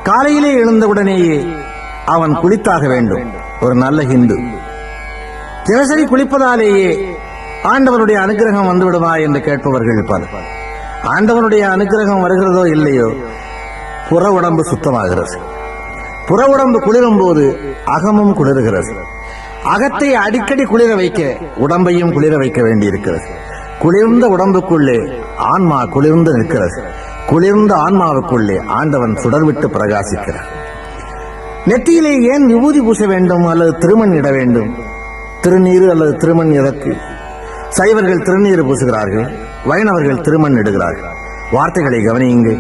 காலையிலே எழுந்தவுடனேயே அவன் குளித்தாக வேண்டும். ஒரு நல்ல ஹிந்து. தினசரி குளிப்பதாலேயே ஆண்டவனுடைய அனுகிரகம் வந்துவிடுமா என்று கேட்பவர்கள் பலர். ஆண்டவனுடைய அனுகிரகம் வருகிறதோ இல்லையோ, புற உடம்பு சுத்தமாகிறது. புற உடம்பு குளிரும் போது அகமும் குளிர்கிறது. அகத்தை அடிக்கடி குளிர வைக்க உடம்பையும் குளிர வைக்க வேண்டியிருக்கிறது. குளிர்ந்த உடம்புக்குள்ளே ஆன்மா குளிர்ந்து நிற்கிறது. குளிர்ந்த ஆன்மாவுக்குள்ளே ஆண்டவன் சுடர்விட்டு பிரகாசிக்கிறார். நெற்றியிலே ஏன் விபூதி பூச வேண்டும் அல்லது திருமண் இட வேண்டும்? திருநீர் அல்லது திருமண் எதற்கு? சைவர்கள் திருநீர் பூசுகிறார்கள், வைணவர்கள் திருமண் இடுகிறார்கள். வார்த்தைகளை கவனியுங்கள்.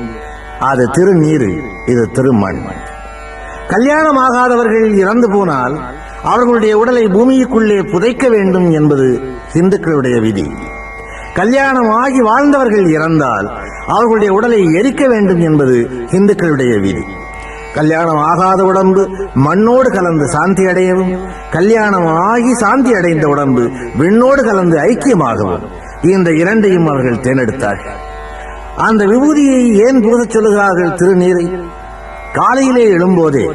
அது திருநீர், இது திருமண். கல்யாணம் ஆகாதவர்கள் இறந்து போனால் அவர்களுடைய உடலை பூமிக்குள்ளே புதைக்க வேண்டும் என்பது இந்துக்களுடைய விதி. கல்யாணம் ஆகி வாழ்ந்தவர்கள் இறந்தால் அவர்களுடைய உடலை எரிக்க வேண்டும் என்பது இந்துக்களுடைய விதி. கல்யாணம் ஆகாத உடம்பு மண்ணோடு கலந்து சாந்தி அடையவும், கல்யாணம் ஆகி சாந்தி அடைந்த உடம்பு விண்ணோடு கலந்து ஐக்கியமாகவும், இந்த இரண்டையும் அவர்கள் தேர்ந்தெடுத்தார்கள். அந்த விபூதியை ஏன் பூசச் சொல்லுகிறார்கள்? திருநீரை. காலையிலே எழும்போதே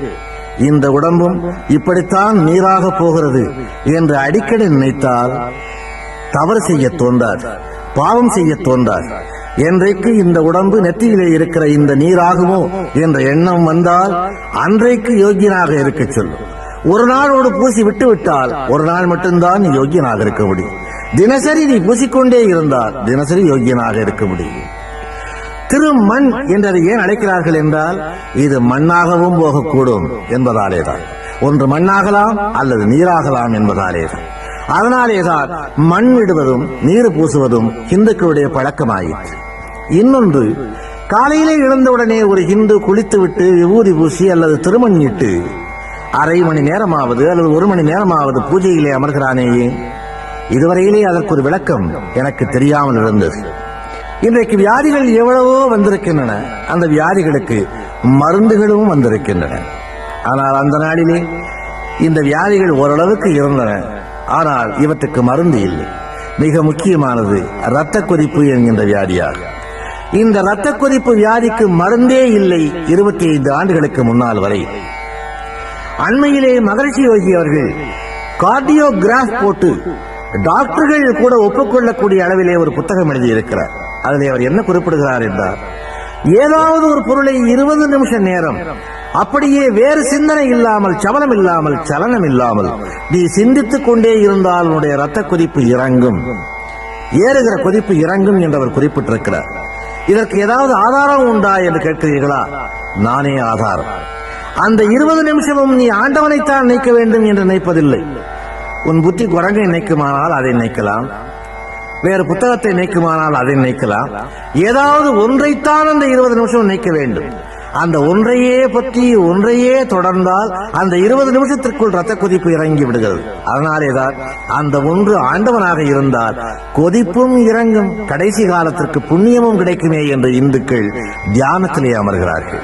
இந்த உடம்பும் இப்படித்தான் நீராக போகிறது என்று அடிக்கடி நினைத்தால் தவறு செய்ய தோன்றார், பாவம் செய்ய தோன்றார். என்றைக்கு இந்த உடம்பு நெற்றியிலே இருக்கிற இந்த நீராகுமோ என்ற எண்ணம் வந்தால் அன்றைக்கு யோகியனாக இருக்க சொல்லும். ஒரு நாளோடு பூசி விட்டுவிட்டால் ஒரு நாள் மட்டும்தான் நீ யோகியனாக இருக்க முடியும். தினசரி நீ பூசிக்கொண்டே இருந்தால் தினசரி யோகியனாக இருக்க முடியும். திருமண் என்றதை ஏன் அழைக்கிறார்கள் என்றால், இது மண்ணாகவும் போகக்கூடும் என்பதாலேதான். ஒன்று மண்ணாகலாம் அல்லது நீராகலாம் என்பதாலேதான். அதனாலேதான் மண் இடுவதும் நீர் பூசுவதும் இந்துக்களுடைய பழக்கமாயிற்று. இன்னொன்று, காலையிலே எழுந்தவுடனே ஒரு இந்து குளித்துவிட்டு விபூதி பூசி அல்லது திருமண் இட்டு அரை மணி நேரமாவது அல்லது ஒரு மணி நேரமாவது பூஜையிலே அமர்கிறானேயே, இதுவரையிலே அதற்கு ஒரு விளக்கம் எனக்கு தெரியாமல் இருந்தது. இன்றைக்கு வியாதிகள் எவ்வளவோ வந்திருக்கின்றன, அந்த வியாதிகளுக்கு மருந்துகளும் வந்திருக்கின்றன. ஆனால் அந்த நாளிலே இந்த வியாதிகள் ஓரளவுக்கு இருந்தன, ஆனால் இவற்றுக்கு மருந்து இல்லை. மிக முக்கியமானது இரத்த கொதிப்பு என்கின்ற வியாதியாகும். இந்த இரத்த கொதிப்பு வியாதிக்கு மருந்தே இல்லை 25 ஆண்டுகளுக்கு முன்னால் வரை. அண்மையிலே மகரிஷி யோகி அவர்கள் கார்டியோகிராஃப் போட்டு டாக்டர்கள் கூட ஒப்புக்கொள்ளக்கூடிய அளவிலே ஒரு புத்தகம் எழுதியிருக்கிறார். அதில் அவர் என்ன குறிப்பிடுகிறார் என்றால், ஏதாவது ஒரு பொருளை 20 நிமிஷ நேரம் அப்படியே வேறு சிந்தனை இல்லாமல், சபலம் இல்லாமல், சலனம் இல்லாமல் நீ சிந்தித்துக் கொண்டே இருந்தால் உன்னுடைய இரத்த கொதிப்பு இறங்கும், ஏறுகிற கொதிப்பு இறங்கும் என்று அவர் குறிப்பிட்டிருக்கிறார். இதற்கு ஏதாவது ஆதாரம் உண்டா என்று கேட்கிறீர்களா? நானே ஆதாரம். அந்த 20 நிமிஷமும் நீ ஆண்டவனைத்தான் நினைக்க வேண்டும் என்று நினைப்பதில்லை. உன் புத்தி குரங்கை நினைக்குமானால் அதை நினைக்கலாம், வேறு புத்தகத்தை நினைக்குமானால் அதை நினைக்கலாம். ஏதாவது ஒன்றைத்தான் அந்த 20 நிமிஷம் நினைக்க வேண்டும். அந்த ஒன்றையே பற்றி ஒன்றையே தொடர்ந்தால் அந்த 20 நிமிஷத்திற்குள் இரத்த கொதிப்பு இறங்கி விடுகிறது. அதனாலேதான் அந்த ஒன்று ஆண்டவனாக இருந்தால் கொதிப்பும் இறங்கும், கடைசி காலத்திற்கு புண்ணியமும் கிடைக்குமே என்று இந்துக்கள் தியானத்திலே அமர்கிறார்கள்.